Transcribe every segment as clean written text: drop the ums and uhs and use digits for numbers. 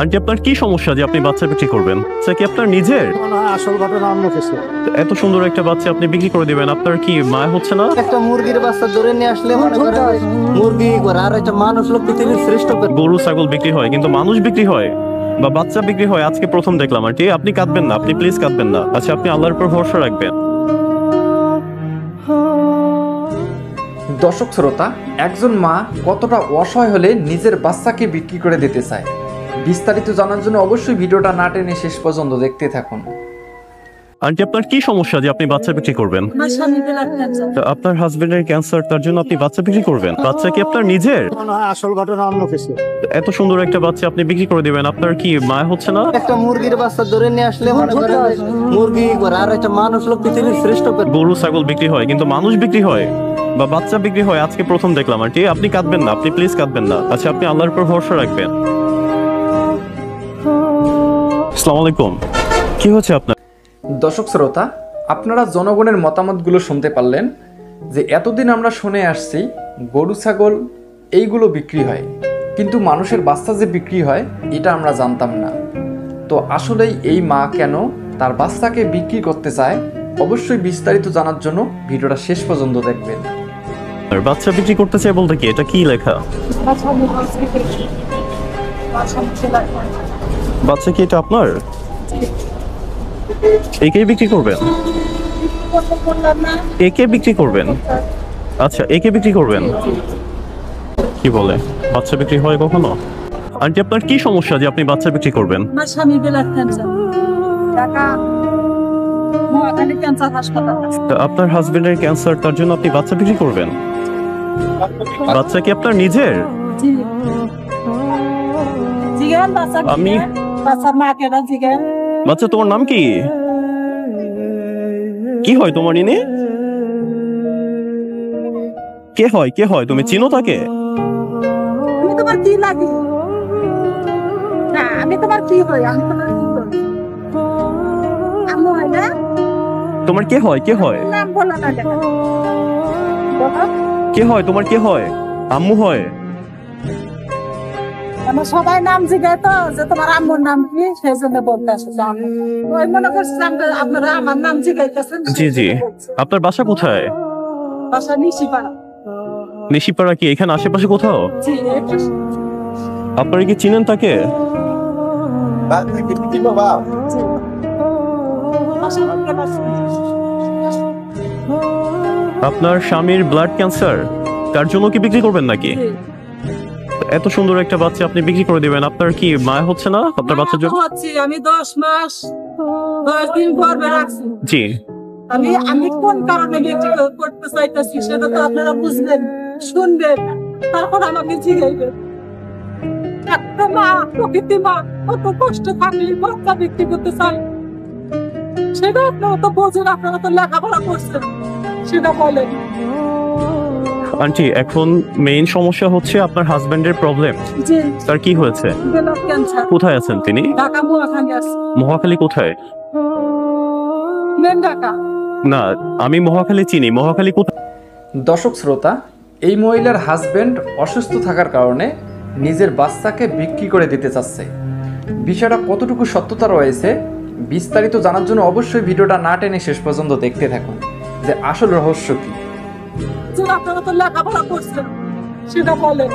Aunty আপনার কি সমস্যা যে আপনি বাচ্চা বিক্রি করবেন? সে কি আপনার নিজের? আসল ঘটনা অন্য কিছু। এত সুন্দর একটা বাচ্চা আপনি বিক্রি করে দিবেন, আপনার কি মায় হচ্ছে না? একটা মুরগির বাচ্চা ধরে নিয়ে আসলে মনে করেন মুরগি করে, আর একটা মানুষ লোক পৃথিবীর শ্রেষ্ঠ। গরু ছাগল বিক্রি হয় কিন্তু মানুষ বিক্রি হয় বা বাচ্চা বিক্রি হয় আজকে প্রথম দেখলাম। আন্টি আপনি কাঁদবেন না, আপনি প্লিজ কাঁদবেন না। আচ্ছা আপনি আল্লাহর উপর ভরসা রাখবেন। দর্শক শ্রোতা, একজন মা কতটা অসহায় হলে নিজের বাচ্চাকে বিক্রি করে দিতে চায়, বিস্তারিত জানার জন্য অবশ্যই ভিডিওটা না টেনে শেষ পর্যন্ত দেখতে থাকুন। আন্টি আপনার কি সমস্যা যে আপনি বাচ্চা বিক্রি করবেন? আপনার হাজবেন্ডের ক্যান্সার, তার জন্য আপনি বাচ্চা বিক্রি করবেন? বাচ্চা কি আপনার নিজের? আসল ঘটনা অন্য কিছু। এত সুন্দর একটা বাচ্চা আপনি বিক্রি করে দিবেন, আপনার কি মায় হচ্ছে না? একটা মুরগির বাচ্চা ধরে নিয়ে আসলে মনে করেন মুরগি করে, আর একটা মানুষ লোক পৃথিবীর শ্রেষ্ঠ। গরু ছাগল বিক্রি হয় কিন্তু মানুষ বিক্রি হয় বা বাচ্চা বিক্রি হয় আজকে প্রথম দেখলাম। আন্টি আপনি কাঁদবেন না, আপনি প্লিজ কাঁদবেন না। আচ্ছা আপনি আল্লাহর উপর ভরসা রাখবেন। আসসালামু আলাইকুম। কি হচ্ছে আপনার? দর্শক শ্রোতা, আপনারা জনগণের মতামতগুলো শুনতে পারলেন যে এতদিন আমরা শুনে আসছি গরু ছাগল এইগুলো বিক্রি হয়, কিন্তু মানুষের বাচ্চা যে বিক্রি হয় এটা আমরা জানতাম না। তো আসলেই এই মা কেন তার বাচ্চাকে বিক্রি করতে চায়, অবশ্যই বিস্তারিত জানার জন্য ভিডিওটা শেষ পর্যন্ত দেখবেন। বাচ্চা বিক্রি করতে চাই বলতে কি এটা কি লেখা? বাচ্চা কি এটা আপনার? একে বিক্রি করবেন? একে বিক্রি করবেন? আচ্ছা একে বিক্রি করবেন। কি বলে বাচ্চা বিক্রি হয় কখনো? আন্টি আপনার কি সমস্যা যে আপনি বাচ্চা বিক্রি করবেন? আমার স্বামী blood cancer, Dhaka Mohakhali cancer হাসপাতাল। আপনার হাজবেন্ডের ক্যান্সার, তার জন্য আপনি বাচ্চা বিক্রি করবেন? বাচ্চা কি আপনার নিজের? জি জিগান বাচ্চা, আমি বাচ্চার মাকে না জিগান। বাচ্চা তোমার নাম কি? কি হয় তোমার ইনি? কে হয়, কে হয়? তুমি চিনো তাকে? আমি তোমার কি লাগি? না আমি তোমার কি হই? আমি তোমার কি হই? আম্মু হয় না? তোমার কে হয়, কে হয়? নাম বলো না কেন? বলো। কে হয় তোমার, কে হয়? আম্মু হয়? আমার সবাই নাম জিগায় তো যে তোমার আম্মুর নাম কি, সেই জন্য বলতে আসছে। ওই মনে করছিলাম যে আপনারা আমার নাম জিগাইতেছেন। জি জি। আপনার বাসা কোথায়? বাসা নিশিপাড়া। নিশিপাড়া কি এখানে আশেপাশে কোথাও? জি এটা। আপনারা কি চিনেন তাকে? জি। বাসা করতে পারছি। আপনার স্বামীর ব্লাড ক্যান্সার, তার জন্য কি বিক্রি করবেন নাকি? জি। এত সুন্দর একটা বাচ্চা আপনি বিক্রি করে দিবেন, আপনার কি মায় হচ্ছে না আপনার বাচ্চার জন্য? হচ্ছে আমি 10 মাস 10 দিন গর্ভে রাখছি। জি। আমি কোন কারণে বিক্রি করতে চাইতেছি সেটা তো আপনারা বুঝবেন, শুনবেন, তারপর আমাকে জিজ্ঞাসবেন। একটা মা, প্রকৃতি মা কত কষ্ট থাকলে বাচ্চা বিক্রি করতে চায়, সেটা আপনারা তো বোঝেন, আপনারা তো লেখাপড়া করছেন, সেটা বলেন। আন্টি এখন মেইন সমস্যা হচ্ছে আপনার হাজবেন্ডের প্রবলেম। জি। তার কি হয়েছে? Blood cancer. কোথায় আছেন তিনি? ঢাকা মহাখালী আছে। মহাখালী কোথায়? মেন ঢাকা। না আমি মহাখালী চিনি, মহাখালী কোথায়? দর্শক শ্রোতা, এই মহিলার হাজবেন্ড অসুস্থ থাকার কারণে নিজের বাচ্চাকে বিক্রি করে দিতে চাচ্ছে। বিষয়টা কতটুকু সত্যতা রয়েছে বিস্তারিত জানার জন্য অবশ্যই ভিডিওটা না টেনে শেষ পর্যন্ত দেখতে থাকুন যে আসল রহস্য কি। আপনারা তো লেখাপড়া করছেন, সেটা বলেন।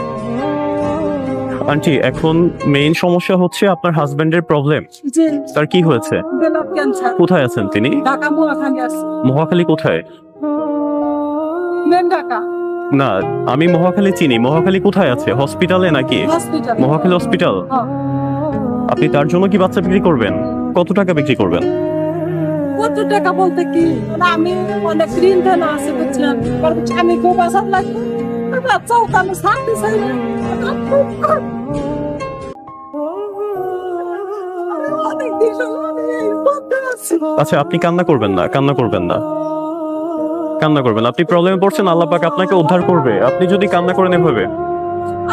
আন্টি এখন মেইন সমস্যা হচ্ছে আপনার হাজবেন্ডের প্রবলেম। জি। তার কি হয়েছে? Blood cancer. কোথায় আছেন তিনি? ঢাকা মহাখালী আছে। মহাখালী কোথায়? মেন ঢাকা। না আমি মহাখালী চিনি, মহাখালী কোথায় আছে? হসপিটালে নাকি? হসপিটাল। মহাখালী হসপিটাল। আপনি তার জন্য কি বাচ্চা বিক্রি করবেন? কত টাকা বিক্রি করবেন? কত টাকা বলতে কি, আমি অনেক ঋণ দেনা আছে বুঝছেন, আমি খুব আশা লাগবে, বাচ্চাও তো আমি ছাড়তে চাই না। আচ্ছা আপনি কান্না করবেন না, কান্না করবেন না, কান্না করবেন। আপনি প্রবলেমে পড়ছেন, আল্লাহ পাক আপনাকে উদ্ধার করবে। আপনি যদি কান্না করেন এভাবে।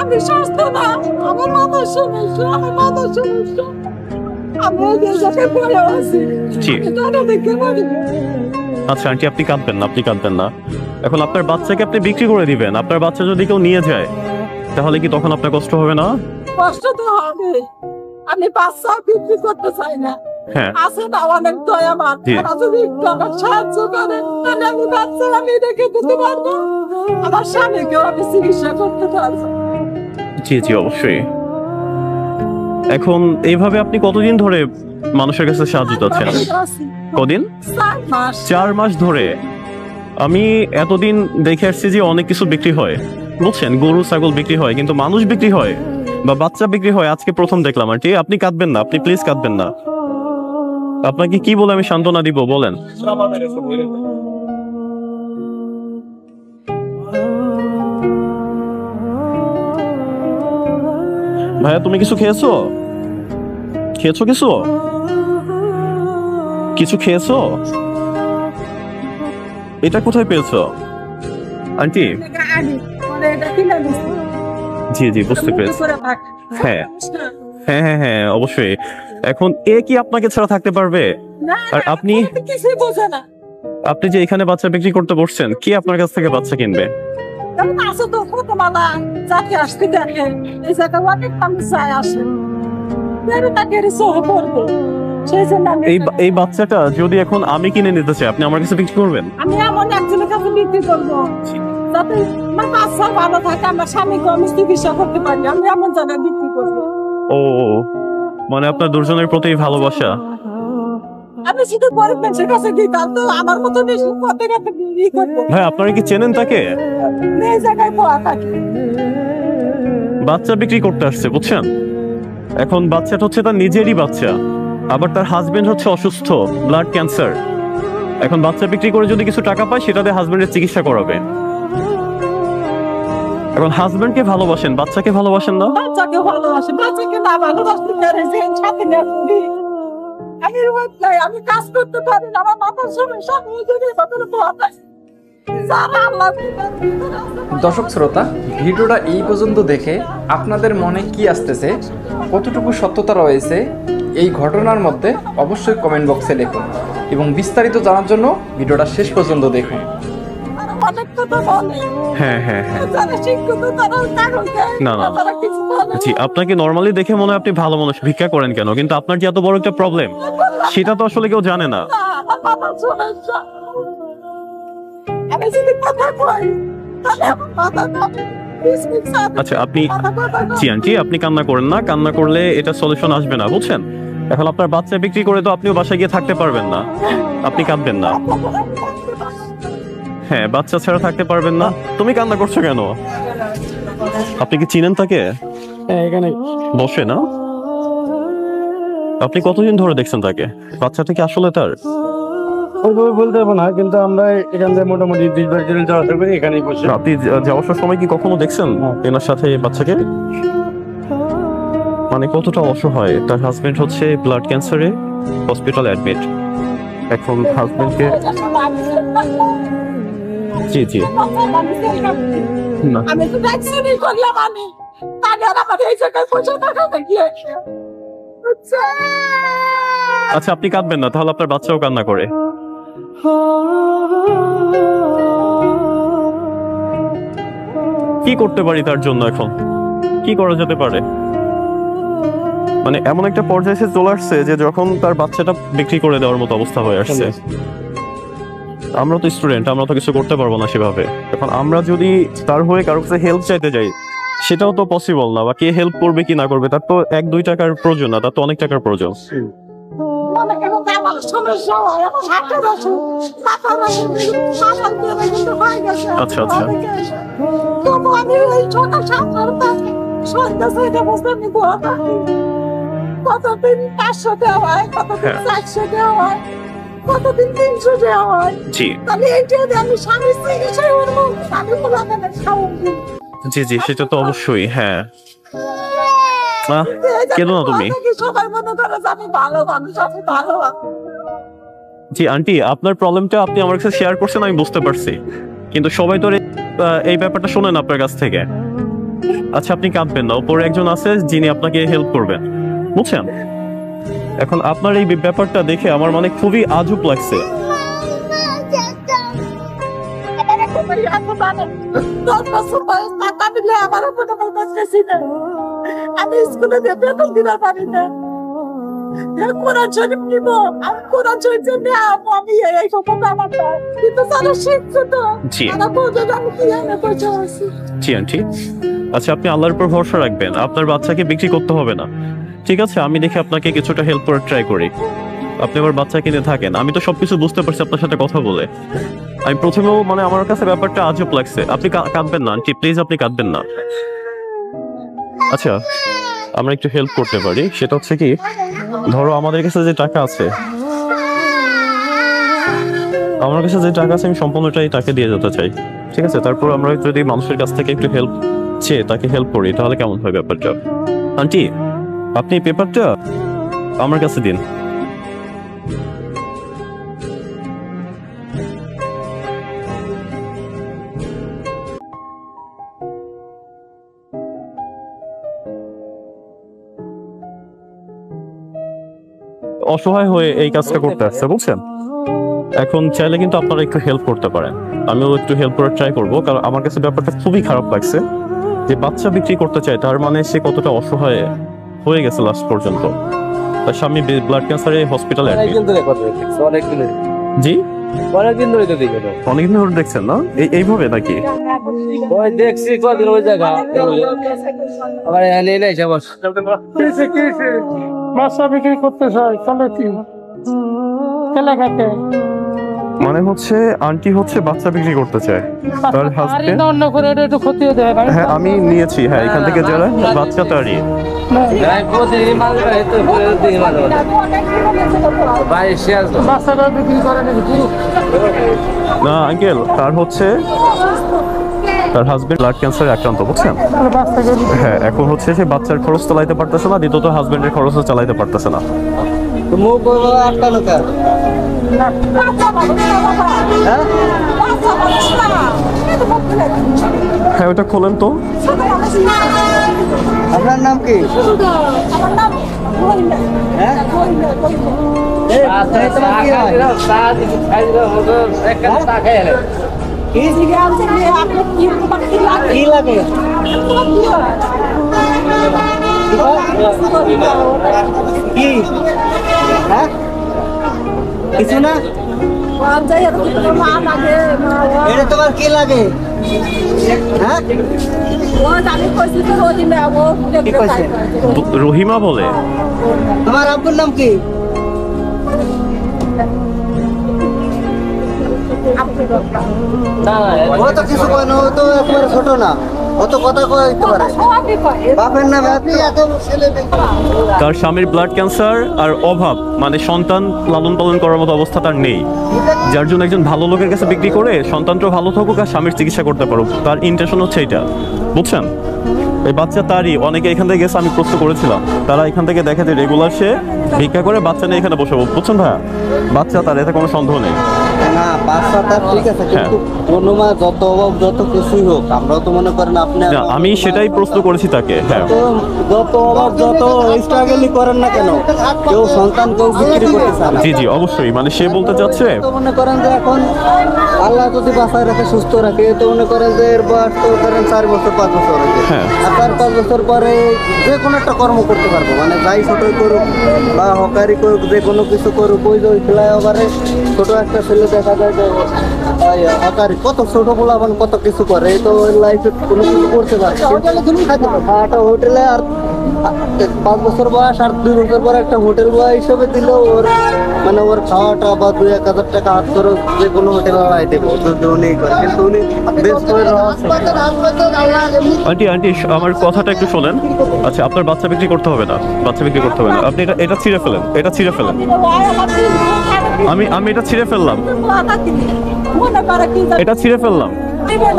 আমি সুস্থ না, আমার মাথার সমস্যা, আমার মাথার সমস্যা। আমি এই দেশে পড়ে আছি। জি। টাকা দেখতে পারি। আচ্ছা আন্টি আপনি কাঁদবেন না, আপনি কাঁদবেন না। এখন আপনার বাচ্চাকে আপনি বিক্রি করে দিবেন, আপনার বাচ্চা যদি কেউ নিয়ে যায় তাহলে কি তখন আপনার কষ্ট হবে না? কষ্ট তো হবে, আমি বাচ্চা বিক্রি করতে চাই না। হ্যাঁ আছে না অনেক দয়াবান, জি। তারা যদি একটু আমার সাহায্য করে তাহলে আমি বাচ্চা আমি রেখে দিতে পারবো, আমার স্বামীকেও আমি চিকিৎসা করতে পারবো। জি জি অবশ্যই। এখন এইভাবে আপনি কতদিন ধরে মানুষের কাছে সাহায্য চাচ্ছেন? কদিন? 4 মাস। 4 মাস ধরে। আমি এতদিন দেখে আসছি যে অনেক কিছু বিক্রি হয়, বুঝছেন, গরু ছাগল বিক্রি হয়, কিন্তু মানুষ বিক্রি হয় বা বাচ্চা বিক্রি হয় আজকে প্রথম দেখলাম। আন্টি আপনি কাঁদবেন না, আপনি প্লিজ কাঁদবেন না। আপনাকে কি বলে আমি সান্ত্বনা দিব বলেন? ভাইয়া তুমি কিছু খেয়েছো? খেয়েছো কিছু? কিছু খেয়েছো? এটা কোথায় পেয়েছো আন্টি? জি জি বুঝতে পেরেছি। হ্যাঁ হ্যাঁ হ্যাঁ হ্যাঁ অবশ্যই। এখন এ কি আপনাকে ছাড়া থাকতে পারবে? আর আপনি কিছুই বোঝে না। আপনি যে এখানে বাচ্চা বিক্রি করতে বসছেন, কি আপনার কাছ থেকে বাচ্চা কিনবে? কারণ আসো তো কত মালা যাকে আসতে দেখে এই জায়গায় অনেক মানুষ যায় আসে, তাকে রিসোহ করবে, সেই জন্য আমি এই বাচ্চাটা যদি এখন আমি কিনে নিতে চাই, আপনি আমার কাছে বিক্রি করবেন? আমি এমন একজনের কাছে বিক্রি করবো যাতে আমার বাচ্চা ভালো থাকে, আমার স্বামীকে আমি চিকিৎসা করতে পারি, আমি এমন জায়গায় বিক্রি করবো। ও মানে আপনার দুজনের প্রতি ভালোবাসা। আমি শুধু গরিব মানুষের কাছে দিতাম তো আমার মতো বেশি পথে ঘাটে বিক্রি করবো। ভাই আপনারা কি চেনেন তাকে? এই জায়গায় পোয়া থাকে। বাচ্চা বিক্রি করতে আসছে বুঝছেন। এখন বাচ্চাটা হচ্ছে তার নিজেরই বাচ্চা, আবার তার হাজবেন্ড হচ্ছে অসুস্থ, ব্লাড ক্যান্সার। এখন বাচ্চা বিক্রি করে যদি কিছু টাকা পায় সেটা দিয়ে হাজবেন্ডের চিকিৎসা করাবে। এখন হাজবেন্ডকে ভালোবাসেন, বাচ্চাকে ভালোবাসেন না? বাচ্চাকে ভালোবাসে, বাচ্চাকে না ভালোবাসতে পারে যে সাথে না করি। আমি রোজ যাই, আমি কাজ করতে পারি না, আমার মাথার সমস্যা মজুরি বাজারে পোয়া থাকে। যারা আল্লাহ দর্শক শ্রোতা, ভিডিওটা এই পর্যন্ত দেখে আপনাদের মনে কি আসতেছে, কতটুকু সত্যতা রয়েছে এই ঘটনার মধ্যে অবশ্যই কমেন্ট বক্সে লিখুন এবং বিস্তারিত জানার জন্য ভিডিওটা শেষ পর্যন্ত দেখুন। অনেক কথা বলে। হ্যাঁ হ্যাঁ হ্যাঁ যারা শিক্ষিত তারা কাগজ দেয়, না, না। তারা কিছু বলে জি, আপনাকে নরমালি দেখে মনে হয় আপনি ভালো মানুষ, ভিক্ষা করেন কেন? কিন্তু আপনার যে এত বড় একটা প্রবলেম সেটা তো আসলে কেউ জানে না। না, আমার মাথার সমস্যা। আমি যদি কথা কই তাহলে আমার মাথা কাঁপে। বিসমিক সাথে আচ্ছা আপনি মাথা কথা জি আন্টি আপনি কান্না করেন না, কান্না করলে এটা সলিউশন আসবে না বুঝছেন। এখন আপনার বাচ্চা বিক্রি করে তো আপনিও বাসায় গিয়ে থাকতে পারবেন না, আপনি কাঁদবেন না। হ্যাঁ বাচ্চা ছাড়া থাকতে পারবেন না। তুমি কান্না করছো কেন? আপনি কি চিনেন তাকে? এখানে বসে না? আপনি কতদিন ধরে দেখছেন তাকে? বাচ্চাটা কি আসলে তার? ওইভাবে বলতে পারবো না, কিন্তু আমরা এখান থেকে মোটামুটি 20 বার যাওয়া আসা করি, এখানেই বসে। আপনি যাওয়ার সময় কি কখনো দেখছেন এনার সাথে বাচ্চাকে? মানে কতটা অসহায়, তার হাজবেন্ড হচ্ছে ব্লাড ক্যান্সারে হসপিটাল অ্যাডমিট। এখন হাজবেন্ডকে জি জি না আমি তো ভ্যাকসিনই করলাম, আমি তাহলে আর আমার এই জায়গায় পয়সা টাকা দেখিয়ে আচ্ছা আপনি কাঁদবেন না, তাহলে আপনার বাচ্চাও কান্না করে। কি করতে পারি তার জন্য? এখন কি করা যেতে পারে? মানে এমন একটা পর্যায়ে এসে চলে আসছে যে যখন তার বাচ্চাটা বিক্রি করে দেওয়ার মতো অবস্থা হয়ে আসছে। আমরা তো স্টুডেন্ট, আমরা তো কিছু করতে পারবো না সেভাবে। এখন আমরা যদি তার হয়ে কারোর কাছে হেল্প চাইতে যাই সেটাও তো পসিবল না, বা কে হেল্প করবে কি না করবে তার তো 1-2 টাকার প্রয়োজন না, তার তো অনেক টাকার প্রয়োজন। মনে কেন আমার সমস্যা হয়, আমার হাতের অসুখ, মাথার অসুখ, মাথার ব্যথা কিন্তু হয়ে গেছে। আচ্ছা, আচ্ছা। তবু আমি এই সকাল 7টার পর সন্ধ্যা 6টা পর্যন্ত আমি গোয়া থাকি। কতদিন 500 দেওয়া হয়, কতদিন হ্যাঁ। 400 দেওয়া হয়, কতদিন 300 দেওয়া হয়। জি তাহলে এইটা দিয়ে আমি স্বামীর চিকিৎসায় করবো, স্বামী পোলাপানের খাওয়াবো। জি জি সেটা তো অবশ্যই। হ্যাঁ কেন না তুমি? সবাই মনে করে যে আমি ভালো মানুষ, আমি ভালো মানুষ। জি আন্টি আপনার প্রবলেমটা আপনি আমার কাছে শেয়ার করছেন, আমি বুঝতে পারছি, কিন্তু সবাই তো আর এই ব্যাপারটা শোনেন আপনার কাছ থেকে। আচ্ছা আপনি কাঁদবেন না, উপরে একজন আছে যিনি আপনাকে হেল্প করবেন বুঝছেন। এখন আপনার এই ব্যাপারটা দেখে আমার মানে খুবই আজব লাগছে। আমার এখন এই এত মানে 10 বছর বয়স, টাকা দিলে আমার কোনো বলতেছি না। আমি স্কুলে দিয়ে বেতন দিতে পারি না। কোরআন শরীফ নিব, আমি কোরআন শরীফ নেবো, আমি এই সব আমার না। কিন্তু তারা শিখছে তো, জি। তারা বলছে যে আমি কি এনে বসে আছি। জি আন্টি, আচ্ছা আপনি আল্লাহর উপর ভরসা রাখবেন, আপনার বাচ্চাকে বিক্রি করতে হবে না, ঠিক আছে? আমি দেখি আপনাকে কিছুটা হেল্প করে ট্রাই করি, আপনি আমার বাচ্চা কিনে থাকেন। আমি তো সবকিছু বুঝতে পারছি আপনার সাথে কথা বলে। আমি প্রথমেও মানে আমার কাছে ব্যাপারটা আজব লাগছে। আপনি কাঁদবেন না আন্টি, প্লিজ আপনি কাঁদবেন না। আচ্ছা আমরা একটু হেল্প করতে পারি, সেটা হচ্ছে কি, ধরো আমাদের কাছে যে টাকা আছে, আমার কাছে যে টাকা আছে আমি সম্পূর্ণটাই তাকে দিয়ে যেতে চাই, ঠিক আছে? তারপর আমরা যদি মানুষের কাছ থেকে একটু হেল্প চেয়ে তাকে হেল্প করি তাহলে কেমন হয় ব্যাপারটা? আন্টি আপনি পেপারটা আমার কাছে দিন। অসহায় হয়ে এই কাজটা করতে আসছে, বুঝছেন? এখন চাইলে কিন্তু আপনারা একটু হেল্প করতে পারেন, আমিও একটু হেল্প করার ট্রাই করবো, কারণ আমার কাছে ব্যাপারটা খুবই খারাপ লাগছে যে বাচ্চা বিক্রি করতে চায়, তার মানে সে কতটা অসহায় হয়ে গেছে লাস্ট পর্যন্ত। তার স্বামী ব্লাড ক্যান্সারে হসপিটালে জি অনেকদিন ধরে তো দেখি তো। অনেকদিন ধরে দেখছেন না এইভাবে নাকি? ওই দেখছি কদিন ওই জায়গা আবার এনে নাই সবার বাচ্চা বিক্রি করতে চাই, চলে কি এলাকাতে মানে হচ্ছে আন্টি হচ্ছে বাচ্চা বিক্রি করতে চায়, তার হাজবেন্ড। অন্য করে এটা একটু ক্ষতি হতে হয় ভাই। হ্যাঁ আমি নিয়েছি, হ্যাঁ এখান থেকে যারা বাচ্চা তারই ভাই শেয়ার বাচ্চাটা বিক্রি করে নাকি পুরো না আঙ্কেল, তার হচ্ছে তার হাজবেন্ড ব্লাড ক্যান্সারে আক্রান্ত, বুঝছেন? বাচ্চাকে হ্যাঁ এখন হচ্ছে সে বাচ্চার খরচ চালাইতে পারতেছে না, দ্বিতীয়ত হাজবেন্ডের খরচও চালাইতে পারতেছে না। মুখ আটকানো কার বাচ্চা মানুষ না বাবা, হ্যাঁ বাচ্চা মানুষ না, এটা বলতে লাগে। হ্যাঁ ওটা খোলেন তো। ছোট মানুষ না। আপনার নাম কি? আমার নাম রহিমা। হ্যাঁ? রহিমা, রহিমা। তোমার কি হয়? এই যে আছে যে আপনি কি তোমার কি লাগে? কি লাগে? তোমার কি হয়? কি হ্যাঁ কিছু না, আর যাই আর কি তোমার মা লাগে, মা এটা তোমার কি লাগে? হ্যাঁ ও আমি কইছি তো রহিমা, ও কি কইছে? রহিমা বলে? তোমার আব্বুর নাম কি? ও তো কিছু কয় না, ও তো একবারে ছোট না, ও তো কথা কইতে পারে। বাপের নাম আপনি এত ছেলে তার স্বামীর ব্লাড ক্যান্সার আর অভাব, মানে সন্তান লালন পালন করার মতো অবস্থা তার নেই, যার জন্য একজন ভালো লোকের কাছে বিক্রি করে সন্তানটাও ভালো থাকুক আর স্বামীর চিকিৎসা করতে পারুক, তার ইন্টেনশন হচ্ছে এটা, বুঝছেন? এই বাচ্চা তারই, অনেকে এখান থেকে গেছে, আমি প্রশ্ন করেছিলাম, তারা এখান থেকে দেখে যে রেগুলার সে ভিক্ষা করে বাচ্চা নিয়ে এখানে বসে, বুঝছেন ভাইয়া? বাচ্চা তার, এতে কোনো সন্দেহ নেই। না বাচ্চা তার ঠিক আছে, কিন্তু কোনো মা যত অভাব যত কিছুই হোক, আমরাও তো মনে করেন আপনি না, আমি সেটাই প্রশ্ন করেছি তাকে। হ্যাঁ যত অভাব যত স্ট্রাগলই করেন না কেন, কেউ সন্তান কেউ বিক্রি করতে চায় না। জি জি অবশ্যই, মানে সে বলতে চাচ্ছে তো মনে করেন যে এখন আল্লাহ যদি বাঁচায় রাখে সুস্থ রাখে, তো মনে করেন যে এর বয়স তো ধরেন 4 বছর 5 বছর হয়েছে, হ্যাঁ। আর 4-5 বছর পরে যে কোনো একটা কর্ম করতে পারবো, মানে যাই ছোটই করুক বা হকারি করুক, যে কোনো কিছু করুক, ওই যে ওই ফ্লাইওভারে ছোট একটা ছেলে দেখা যায় যে ওই হকারি কত ছোট পোলাপান কত কিছু করে, এই তো লাইফে কোনো কিছু করতে পারে, একটা হোটেলে আর 5 বছর বয়স আর 2 বছর পরে একটা হোটেল বয় হিসেবে দিল, ওর মানে ওর খাওয়াটা বা 2-1 হাজার টাকা হাত খরচ যে কোনো হোটেল আলাই দেবো, যদি উনি করে, কিন্তু উনি বেশ করে আন্টি আন্টি আমার কথাটা একটু শোনেন। আচ্ছা আপনার বাচ্চা বিক্রি করতে হবে না, বাচ্চা বিক্রি করতে হবে না, আপনি এটা এটা ছিঁড়ে ফেলেন, এটা ছিঁড়ে ফেলেন। আমি এটা ছিঁড়ে ফেললাম, এটা ছিঁড়ে ফেললাম।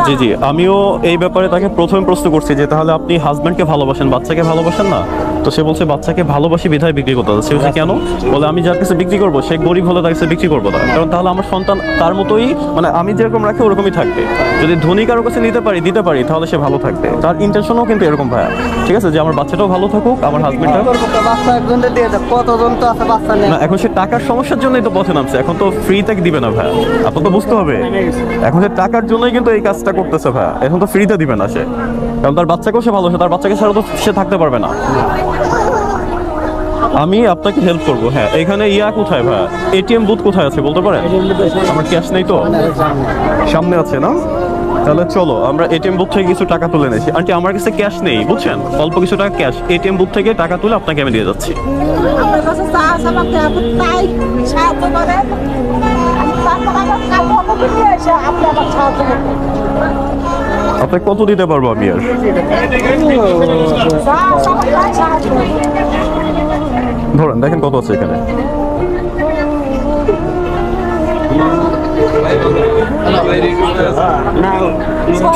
জি জি আমিও এই ব্যাপারে তাকে প্রথমে প্রশ্ন করছি যে তাহলে আপনি হাজবেন্ডকে ভালোবাসেন, বাচ্চাকে ভালোবাসেন না? তো সে বলছে বাচ্চাকে ভালোবাসি বিধায় বিক্রি করতে হবে। সে বলছে কেন? বলে আমি যার কাছে বিক্রি করবো সে গরিব হলে তার কাছে বিক্রি করবো না, কারণ তাহলে আমার সন্তান তার মতোই, মানে আমি যেরকম রাখি ওরকমই থাকবে, যদি ধনী কারোর কাছে দিতে পারি তাহলে সে ভালো থাকবে। তার ইন্টেনশনও কিন্তু এরকম ভাইয়া, ঠিক আছে, যে আমার বাচ্চাটাও ভালো থাকুক, আমার হাজবেন্ডটাও। বাচ্চা একজনকে দিয়ে দেয়, কতজন তো আছে বাচ্চা নেই। না এখন সে টাকার সমস্যার জন্যই তো পথে নামছে, এখন তো ফ্রি থেকে দিবে না ভাইয়া, আপনার তো বুঝতে হবে। এখন সে টাকার জন্যই কিন্তু এই কাজটা করতেছে ভাইয়া, এখন তো ফ্রিতে দিবে না সে, কারণ তার বাচ্চাকেও সে ভালোবাসে, তার বাচ্চাকে ছাড়া তো সে থাকতে পারবে না। আমি আপনাকে হেল্প করবো। হ্যাঁ, এখানে কোথায় ভাই? এটিএম বুথ কোথায় আছে বলতে পারেন? আমার ক্যাশ নেই তো। সামনে আছে না? তাহলে চলো আমরা এটিএম বুথ থেকে কিছু টাকা তুলে নিয়েছি। আন্টি আমার কাছে ক্যাশ নেই বুঝছেন, অল্প কিছু টাকা ক্যাশ। এটিএম বুথ থেকে টাকা তুলে আপনাকে আমি দিয়ে যাচ্ছি। আপনার কাছে চা আছে, আমাকে এখন তাই সাহায্য করেন। আমি তারপর আমার কাপড় নিয়ে এসে আপনি আমার সাহায্য করবেন। আপনাকে কত দিতে পারবো আমি আর? চা আছে, আমার তাই সাহায্য করবেন। ধরেন দেখেন কত আছে এখানে।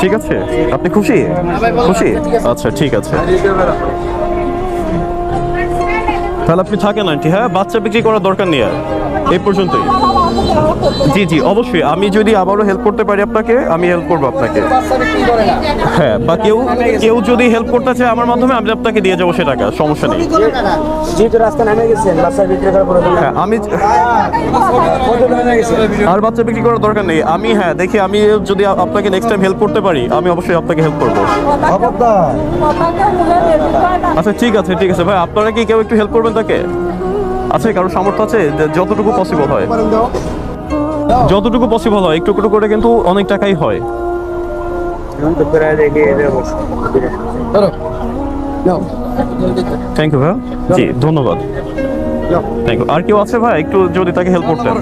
ঠিক আছে, আপনি খুশি? খুশি? আচ্ছা ঠিক আছে, তাহলে আপনি থাকেন আন্টি। হ্যাঁ, বাচ্চা বিক্রি করার দরকার নেই আর, এই পর্যন্তই। জি জি অবশ্যই, আমি যদি আবারও হেল্প করতে পারি আপনাকে, আমি হেল্প করবো আপনাকে। হ্যাঁ, বা কেউ কেউ যদি হেল্প করতে চায় আমার মাধ্যমে, আমি আপনাকে দিয়ে যাবো সে টাকা, সমস্যা নেই। যেহেতু রাস্তা নামে গেছেন বাচ্চা বিক্রি করার পরে হ্যাঁ আমি আর বাচ্চা বিক্রি করার দরকার নেই। আমি দেখি, আমি যদি আপনাকে নেক্সট টাইম হেল্প করতে পারি, আমি অবশ্যই আপনাকে হেল্প করবো। আচ্ছা ঠিক আছে ঠিক আছে ভাই, আপনারা কি কেউ একটু হেল্প করবেন তাকে? আছে কারো সামর্থ্য আছে? যতটুকু পসিবল হয়, যতটুকু পসিবল হয়, একটু একটু করে কিন্তু অনেক টাকাই হয়। থ্যাংক ইউ ভাই। জি ধন্যবাদ। Thank you. আর কেউ আছে ভাই একটু যদি তাকে হেল্প করতেন?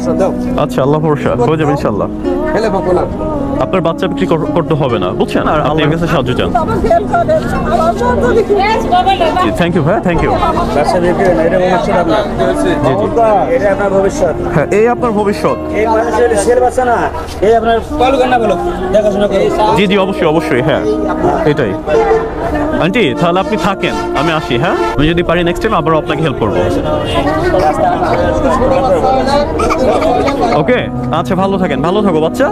আচ্ছা, আল্লাহ ভরসা, হয়ে যাবে ইনশাল্লাহ। আপনার বাচ্চা বিক্রি করতে হবে না বুঝছেন, আর আপনি আমার কাছে সাহায্য চান। আমাকে হেল্প করেন, আমার সন্তানকে থ্যাংক ইউ ভাই, থ্যাংক ইউ। বাচ্চা বিক্রি হয় না, এটা ভবিষ্যৎ আপনার। এটা আপনার ভবিষ্যৎ। হ্যাঁ, এই আপনার ভবিষ্যৎ। এই মানুষের শের বাচ্চা না, এই আপনার পালু কান্না বলো, দেখাশোনা করো। জি জি অবশ্যই অবশ্যই, হ্যাঁ এটাই। আন্টি তাহলে আপনি থাকেন, আমি আসি। হ্যাঁ, আমি যদি পারি নেক্সট টাইম আবারও আপনাকে হেল্প করবো। ওকে, আচ্ছা ভালো থাকেন, ভালো থাকো বাচ্চা।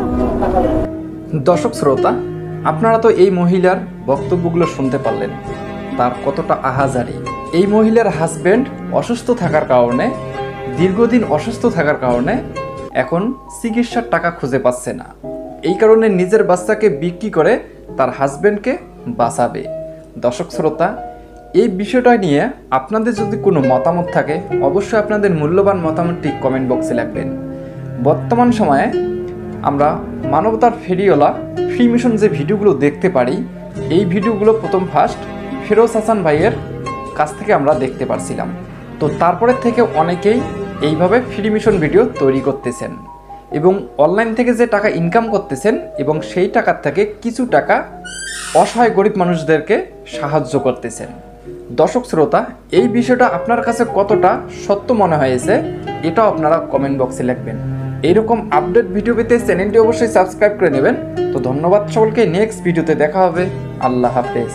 দর্শক শ্রোতা, আপনারা তো এই মহিলার বক্তব্যগুলো শুনতে পারলেন, তার কতটা আহাজারি। এই মহিলার হাজবেন্ড অসুস্থ থাকার কারণে, দীর্ঘদিন অসুস্থ থাকার কারণে এখন চিকিৎসার টাকা খুঁজে পাচ্ছে না। এই কারণে নিজের বাচ্চাকে বিক্রি করে তার হাজবেন্ডকে বাঁচাবে। দর্শক শ্রোতা, এই বিষয়টা নিয়ে আপনাদের যদি কোনো মতামত থাকে, অবশ্যই আপনাদের মূল্যবান মতামতটি কমেন্ট বক্সে লিখবেন। বর্তমান সময়ে আমরা মানবতার ফেরিওয়ালা ফ্রি মিশন যে ভিডিওগুলো দেখতে পারি, এই ভিডিওগুলো প্রথম ফার্স্ট ফিরোজ হাসান ভাইয়ের কাছ থেকে আমরা দেখতে পারছিলাম। তো তারপরের থেকে অনেকেই এইভাবে ফ্রি মিশন ভিডিও তৈরি করতেছেন এবং অনলাইন থেকে যে টাকা ইনকাম করতেছেন এবং সেই টাকার থেকে কিছু টাকা অসহায় গরিব মানুষদেরকে সাহায্য করতেছেন। দর্শক শ্রোতা, এই বিষয়টা আপনার কাছে কতটা সত্য মনে হয়েছে, এটাও আপনারা কমেন্ট বক্সে লিখবেন। এইরকম আপডেট ভিডিও পেতে চ্যানেলটি অবশ্যই সাবস্ক্রাইব করে নেবেন। তো ধন্যবাদ সকলকে, নেক্সট ভিডিওতে দেখা হবে। আল্লাহ হাফেজ।